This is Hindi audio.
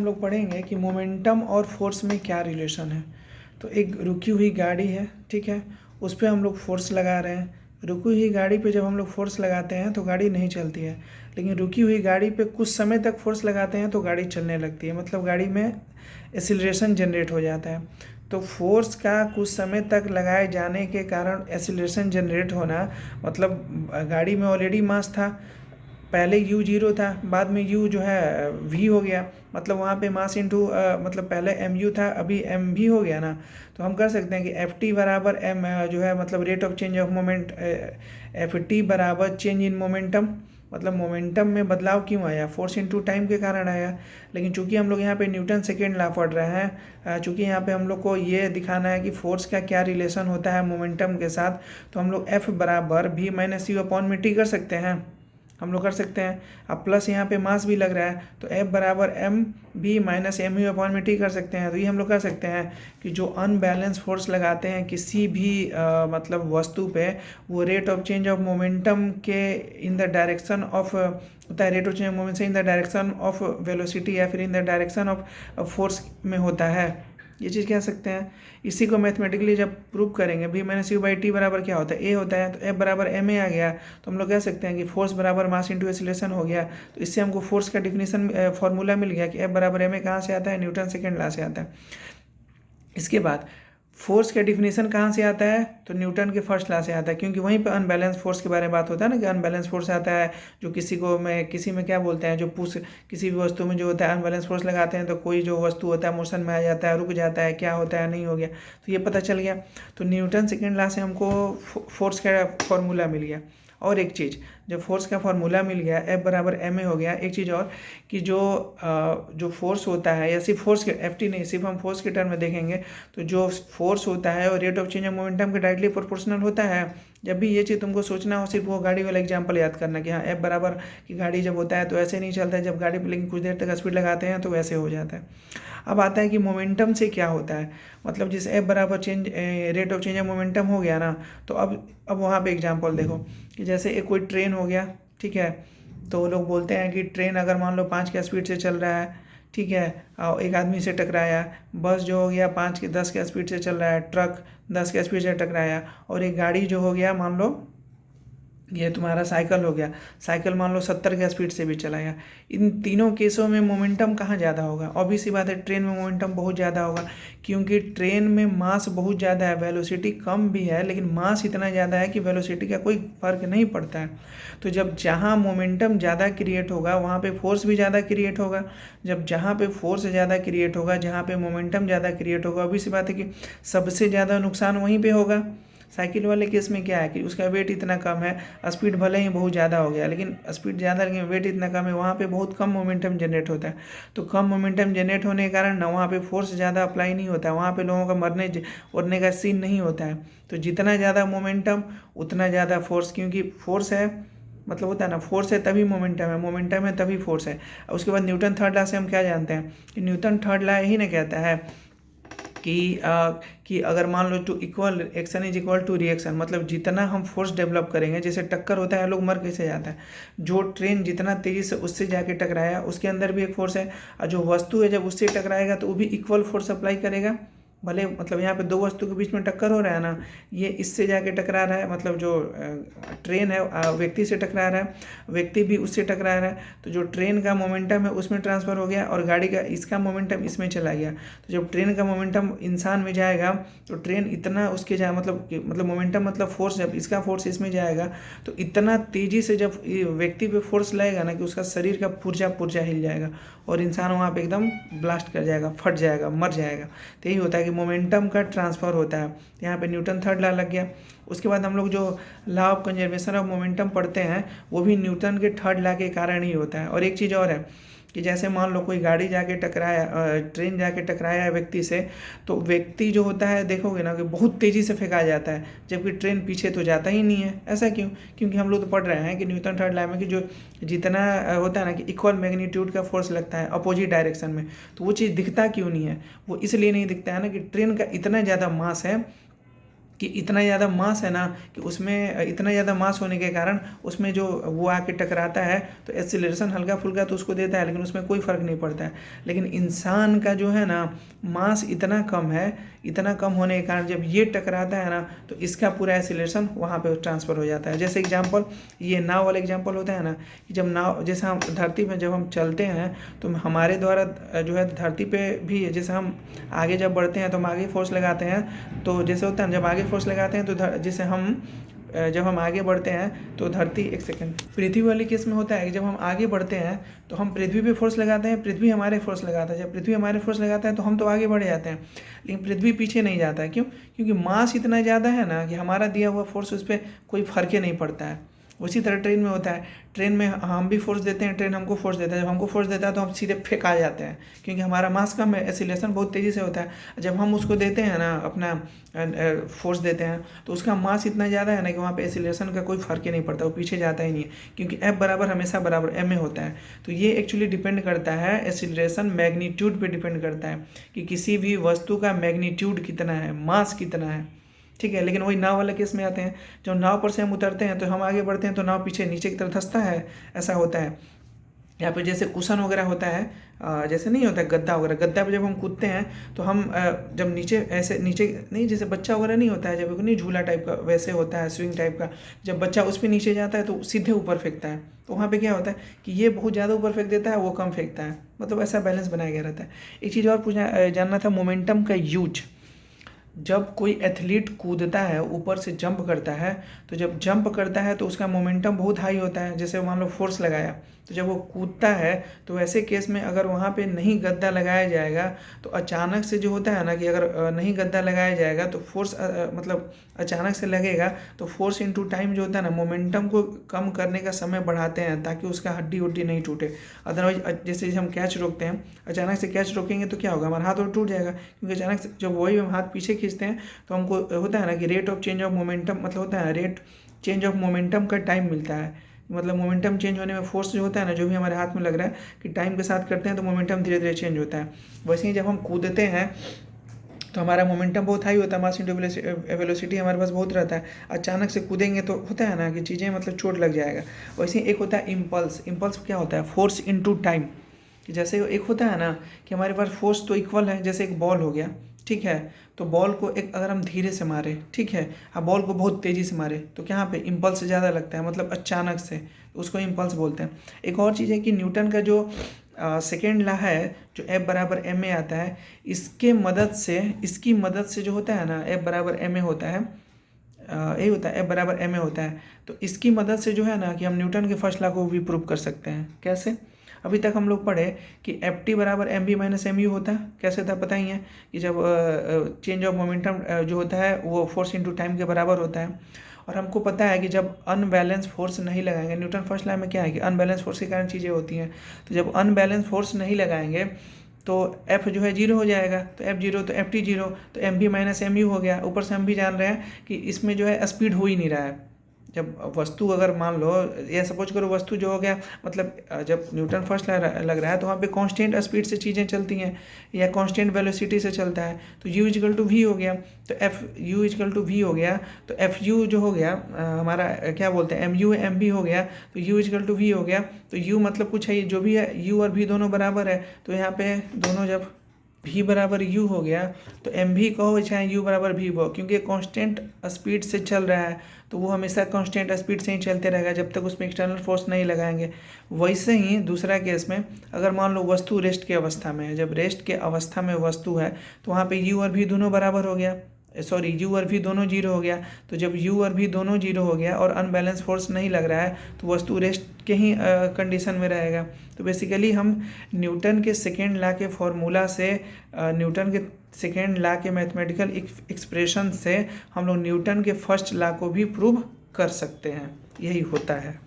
लोग पढ़ेंगे कि मोमेंटम और फोर्स में क्या रिलेशन है। तो एक रुकी हुई गाड़ी है, ठीक है, उस पर हम लोग फोर्स लगा रहे हैं। रुकी हुई गाड़ी पे जब हम लोग फोर्स लगाते हैं तो गाड़ी नहीं चलती है, लेकिन रुकी हुई गाड़ी पे कुछ समय तक फोर्स लगाते हैं तो गाड़ी चलने लगती है, मतलब गाड़ी में एक्सीलरेशन जनरेट हो जाता है। तो फोर्स का कुछ समय तक लगाए जाने के कारण एक्सीलरेशन जनरेट होना, मतलब गाड़ी में ऑलरेडी मास था, पहले u 0 था, बाद में u जो है v हो गया, मतलब वहाँ पे मास इंटू मतलब पहले mu था, अभी mv हो गया ना। तो हम कर सकते हैं कि ft बराबर m जो है मतलब rate of change of moment, ft बराबर चेंज इन मोमेंटम, मतलब मोमेंटम में बदलाव क्यों आया, फोर्स इंटू टाइम के कारण आया। लेकिन चूंकि हम लोग यहाँ पे न्यूटन सेकेंड लॉ पढ़ रहे हैं, चूंकि यहाँ पे हम लोग को ये दिखाना है कि फोर्स का क्या रिलेशन होता है मोमेंटम के साथ, तो हम लोग f बराबर v माइनस यू अपॉन में t कर सकते हैं, हम लोग कर सकते हैं। अब प्लस यहाँ पे मास भी लग रहा है तो F बराबर m b minus m u upon में टी कर सकते हैं। तो ये हम लोग कर सकते हैं कि जो अनबैलेंस फोर्स लगाते हैं किसी भी मतलब वस्तु पे, वो rate of change of momentum के इन द डायरेक्शन ऑफ होता है, rate of change of moment से in the direction of velocity या फिर in the direction of force में होता है, ये चीज़ कह सकते हैं। इसी को मैथमेटिकली जब प्रूव करेंगे v minus you by T बराबर क्या होता है, a होता है, तो f बराबर एम ए आ गया, तो हम लोग कह सकते हैं कि फोर्स बराबर मास इंटू एक्सीलरेशन हो गया। तो इससे हमको फोर्स का डिफिनीशन फॉर्मूला मिल गया कि f बराबर एम ए कहाँ से आता है, न्यूटन सेकेंड लॉ से आता है। इसके बाद फोर्स का डिफिनीशन कहाँ से आता है, तो न्यूटन के फर्स्ट लॉ से आता है, क्योंकि वहीं पर अनबैलेंस फोर्स के बारे में बात होता है ना, कि अनबैलेंस फोर्स आता है जो किसी में क्या बोलते हैं, जो पुश किसी भी वस्तु में जो होता है अनबैलेंस फोर्स लगाते हैं तो कोई जो वस्तु होता है मोशन में आ जाता है, रुक जाता है, क्या होता है, नहीं हो गया, तो ये पता चल गया। तो न्यूटन सेकेंड लॉ से हमको फोर्स का फॉर्मूला मिल गया। और एक चीज़, जब फोर्स का फॉर्मूला मिल गया, F बराबर एम ए हो गया, एक चीज़ और कि जो फोर्स होता है, या सिर्फ फोर्स के Ft नहीं, सिर्फ हम फोर्स के टर्म में देखेंगे तो जो फोर्स होता है वो rate of change of momentum के डायरेक्टली प्रोपोर्शनल होता है। जब भी ये चीज़ तुमको सोचना हो, सिर्फ वो गाड़ी वाला एग्जाम्पल याद करना कि हाँ F बराबर की गाड़ी जब होता है तो ऐसे नहीं चलता है, जब गाड़ी पर लेकिन कुछ देर तक स्पीड लगाते हैं तो वैसे हो जाता है। अब आता है कि मोमेंटम से क्या होता है, मतलब जिस F बराबर change rate of change of momentum हो गया ना, तो अब वहाँ पे एग्जांपल देखो कि जैसे एक कोई ट्रेन हो गया, ठीक है, तो लोग बोलते हैं कि ट्रेन अगर मान लो 5 के स्पीड से चल रहा है, ठीक है, और एक आदमी से टकराया, बस जो हो गया 5 के 10 के स्पीड से चल रहा है, ट्रक 10 के स्पीड से टकराया, और एक गाड़ी जो हो गया मान लो ये तुम्हारा साइकिल हो गया, साइकिल मान लो 70 के स्पीड से भी चलाया, इन तीनों केसों में मोमेंटम कहाँ ज़्यादा होगा, ऑब्वियस सी बात है ट्रेन में मोमेंटम बहुत ज़्यादा होगा, क्योंकि ट्रेन में मास बहुत ज़्यादा है, वेलोसिटी कम भी है लेकिन मास इतना ज़्यादा है कि वेलोसिटी का कोई फर्क नहीं पड़ता है। तो जब जहाँ मोमेंटम ज़्यादा क्रिएट होगा वहाँ पर फोर्स भी ज़्यादा क्रिएट होगा, जब जहाँ पर फोर्स ज़्यादा क्रिएट होगा, जहाँ पर मोमेंटम ज़्यादा क्रिएट होगा, ऑब्वियस सी बात है कि सबसे ज़्यादा नुकसान वहीं पर होगा। साइकिल वाले केस में क्या है कि उसका वेट इतना कम है, स्पीड भले ही बहुत ज़्यादा हो गया, लेकिन स्पीड ज़्यादा लेकिन वेट इतना कम है, वहाँ पे बहुत कम मोमेंटम जनरेट होता है। तो कम मोमेंटम जनरेट होने के कारण ना वहाँ पे फोर्स ज़्यादा अप्लाई नहीं होता है, वहाँ पे लोगों का मरने उड़ने का सीन नहीं होता है। तो जितना ज़्यादा मोमेंटम उतना ज़्यादा फोर्स, क्योंकि फोर्स है मतलब होता है ना, फोर्स है तभी मोमेंटम है, मोमेंटम है तभी फोर्स है। उसके बाद न्यूटन थर्ड लॉ से हम क्या जानते हैं कि न्यूटन थर्ड लॉ यही ना कहता है कि अगर मान लो to equal action is equal to reaction, मतलब जितना हम फोर्स डेवलप करेंगे, जैसे टक्कर होता है लोग मर कैसे जाता है, जो ट्रेन जितना तेज़ी से उससे जाके टकराया उसके अंदर भी एक फोर्स है, और जो वस्तु है जब उससे टकराएगा तो वो भी इक्वल फोर्स अप्लाई करेगा। भले मतलब यहाँ पे दो वस्तु के बीच में टक्कर हो रहा है ना, ये इससे जाके टकरा रहा है, मतलब जो ट्रेन है व्यक्ति से टकरा रहा है, व्यक्ति भी उससे टकरा रहा है, तो जो ट्रेन का मोमेंटम है उसमें ट्रांसफ़र हो गया और गाड़ी का इसका मोमेंटम इसमें चला गया। तो जब ट्रेन का मोमेंटम इंसान में जाएगा तो ट्रेन इतना उसके जाए मतलब मोमेंटम मतलब फोर्स, जब इसका फोर्स इसमें जाएगा तो इतना तेज़ी से जब व्यक्ति पे फोर्स लगेगा ना कि उसका शरीर का पुर्जा हिल जाएगा और इंसान वहाँ पे एकदम ब्लास्ट कर जाएगा, फट जाएगा, मर जाएगा। तो यही होता है कि मोमेंटम का ट्रांसफ़र होता है। यहाँ पे न्यूटन थर्ड लॉ लग गया। उसके बाद हम लोग जो law of conservation of momentum पढ़ते हैं वो भी न्यूटन के थर्ड लॉ के कारण ही होता है। और एक चीज़ और है कि जैसे मान लो कोई गाड़ी जाके टकराया, ट्रेन जाके टकराया है व्यक्ति से, तो व्यक्ति जो होता है देखोगे ना कि बहुत तेज़ी से फेंका जाता है, जबकि ट्रेन पीछे तो जाता ही नहीं है। ऐसा क्यों? क्योंकि हम लोग तो पढ़ रहे हैं कि न्यूटन थर्ड लॉ में कि जो जितना होता है ना कि इक्वल मैग्नीट्यूड का फोर्स लगता है अपोजिट डायरेक्शन में, तो वो चीज़ दिखता क्यों नहीं है? वो इसलिए नहीं दिखता है ना कि ट्रेन का इतना ज़्यादा मास है कि इतना ज़्यादा मास है ना कि उसमें इतना ज़्यादा मास होने के कारण उसमें जो वो आके टकराता है तो एक्सीलरेशन हल्का फुल्का तो उसको देता है, लेकिन उसमें कोई फ़र्क नहीं पड़ता है। लेकिन इंसान का जो है ना मास इतना कम है, इतना कम होने के कारण जब ये टकराता है ना तो इसका पूरा एक्सीलरेशन वहाँ पे ट्रांसफ़र हो जाता है। जैसे एग्जांपल ये नाव वाला एग्जांपल होता है ना कि जब नाव, जैसे हम धरती में जब हम चलते हैं तो हमारे द्वारा जो है धरती पे भी जैसे हम आगे जब बढ़ते हैं तो हम आगे फोर्स लगाते हैं, तो जैसे होता है जब आगे फोर्स लगाते हैं तो जैसे हम जब हम आगे बढ़ते हैं तो धरती, एक सेकंड, पृथ्वी वाले केस में होता है कि जब हम आगे बढ़ते हैं तो हम पृथ्वी पे फोर्स लगाते हैं, पृथ्वी हमारे फोर्स लगाता है। जब पृथ्वी हमारे फोर्स लगाता है तो हम तो आगे बढ़ जाते हैं, लेकिन पृथ्वी पीछे नहीं जाता है। क्यों? क्योंकि मास इतना ज़्यादा है ना कि हमारा दिया हुआ फोर्स उस पर कोई फ़र्क ही नहीं पड़ता है। उसी तरह ट्रेन में होता है, ट्रेन में हम भी फोर्स देते हैं, ट्रेन हमको फोर्स देता है। जब हमको फोर्स देता है तो हम सीधे फेंका जाते हैं, क्योंकि हमारा मास कम है, एक्सीलरेशन बहुत तेज़ी से होता है। जब हम उसको देते हैं ना, अपना फोर्स देते हैं, तो उसका मास इतना ज़्यादा है ना कि वहाँ पे एक्सीलरेशन का कोई फ़र्क ही नहीं पड़ता, वो पीछे जाता ही नहीं है, क्योंकि F बराबर हमेशा बराबर m में होता है। तो ये एक्चुअली डिपेंड करता है, एक्सीलरेशन मैग्नीट्यूड पे डिपेंड करता है कि किसी भी वस्तु का मैग्नीट्यूड कितना है, मास कितना है, ठीक है। लेकिन वही नाव वाले केस में आते हैं, जब नाव पर से हम उतरते हैं तो हम आगे बढ़ते हैं तो नाव पीछे नीचे की तरफ धंसता है, ऐसा होता है। यहाँ पे जैसे कुशन वगैरह होता है, जैसे नहीं होता है गद्दा वगैरह, गद्दा पे जब हम कूदते हैं तो हम जब नीचे ऐसे नीचे नहीं, जैसे बच्चा वगैरह नहीं होता है जब नहीं झूला टाइप का वैसे होता है, स्विंग टाइप का, जब बच्चा उस पर नीचे जाता है तो सीधे ऊपर फेंकता है। तो वहाँ पे क्या होता है कि ये बहुत ज़्यादा ऊपर फेंक देता है, वो कम फेंकता है, मतलब ऐसा बैलेंस बनाया गया रहता है। एक चीज़ और जानना था, मोमेंटम का यूज। जब कोई एथलीट कूदता है, ऊपर से जंप करता है, तो जब जंप करता है तो उसका मोमेंटम बहुत हाई होता है। जैसे मान लो फोर्स लगाया, तो जब वो कूदता है तो ऐसे केस में अगर वहाँ पे नहीं गद्दा लगाया जाएगा तो अचानक से जो होता है ना कि अगर नहीं गद्दा लगाया जाएगा तो फोर्स मतलब अचानक से लगेगा तो फोर्स इनटू टाइम जो होता है ना, मोमेंटम को कम करने का समय बढ़ाते हैं ताकि उसका हड्डी उड्डी नहीं टूटे। अदरवाइज जैसे हम कैच रोकते हैं, अचानक से कैच रोकेंगे तो क्या होगा, हमारा हाथ और टूट जाएगा, क्योंकि अचानक से जब वही हम हाथ पीछे खींचते हैं तो हमको होता है ना कि rate of change of momentum, मतलब होता है रेट चेंज ऑफ मोमेंटम का टाइम मिलता है। मतलब मोमेंटम चेंज होने में फोर्स जो होता है ना, जो भी हमारे हाथ में लग रहा है कि टाइम के साथ करते हैं तो मोमेंटम धीरे धीरे चेंज होता है। वैसे ही जब हम कूदते हैं तो हमारा मोमेंटम बहुत हाई होता है, मास इंटू वेलोसिटी हमारे पास बहुत रहता है। अचानक से कूदेंगे तो होता है ना कि चीज़ें मतलब चोट लग जाएगा। वैसे ही एक होता है इम्पल्स। इम्पल्स क्या होता है, फोर्स इनटू टाइम। कि जैसे एक होता है ना कि हमारे पास फोर्स तो इक्वल है, जैसे एक बॉल हो गया, ठीक है, तो बॉल को एक अगर हम धीरे से मारे, ठीक है, अब बॉल को बहुत तेज़ी से मारे तो क्या यहाँ पे इम्पल्स ज़्यादा लगता है, मतलब अचानक से, उसको इम्पल्स बोलते हैं। एक और चीज़ है कि न्यूटन का जो सेकेंड लॉ है जो F बराबर m में आता है, इसकी मदद से जो होता है ना F बराबर m में होता है, यही होता है F बराबर m में होता है। तो इसकी मदद से जो है ना कि हम न्यूटन के फर्स्ट लॉ को भी प्रूव कर सकते हैं। कैसे? अभी तक हम लोग पढ़े कि Ft बराबर mv माइनस mu होता है। कैसे था पता ही है कि जब चेंज ऑफ मोमेंटम जो होता है वो फोर्स इनटू टाइम के बराबर होता है। और हमको पता है कि जब अनबैलेंस फोर्स नहीं लगाएंगे, न्यूटन फर्स्ट लॉ में क्या है कि अनबैलेंस फोर्स के कारण चीज़ें होती हैं, तो जब अनबैलेंस फोर्स नहीं लगाएंगे तो F जो है जीरो हो जाएगा, तो F जीरो तो Ft जीरो, तो mv माइनस mu हो गया। ऊपर से हम भी जान रहे हैं कि इसमें जो है स्पीड हो ही नहीं रहा है। जब वस्तु अगर मान लो या सपोज करो वस्तु जो हो गया, मतलब जब न्यूटन फर्स्ट लग रहा है तो वहाँ पे कांस्टेंट स्पीड से चीज़ें चलती हैं या कांस्टेंट वेलोसिटी से चलता है, तो u इजकल टू v हो गया, तो u इजकल टू v हो गया, तो fu जो हो गया हमारा क्या बोलते हैं mu mv हो गया, तो u इजकल टू v हो गया। तो u मतलब कुछ है, जो भी है u और v दोनों बराबर है, तो यहाँ पे दोनों जब v बराबर u हो गया तो mv कहो चाहे u बराबर v हो, क्योंकि कांस्टेंट स्पीड से चल रहा है तो वो हमेशा कांस्टेंट स्पीड से ही चलते रहेगा जब तक उसमें एक्सटर्नल फोर्स नहीं लगाएंगे। वैसे ही दूसरा केस में अगर मान लो वस्तु रेस्ट की अवस्था में है, जब रेस्ट के अवस्था में वस्तु है तो वहाँ पे u और v दोनों बराबर हो गया, सॉरी u और v दोनों जीरो हो गया। तो जब u और v दोनों जीरो हो गया और अनबैलेंस फोर्स नहीं लग रहा है तो वस्तु रेस्ट के ही कंडीशन में रहेगा। तो बेसिकली हम न्यूटन के सेकेंड लॉ के फॉर्मूला से, न्यूटन के सेकेंड लॉ के मैथमेटिकल एक्सप्रेशन से हम लोग न्यूटन के फर्स्ट लॉ को भी प्रूव कर सकते हैं। यही होता है।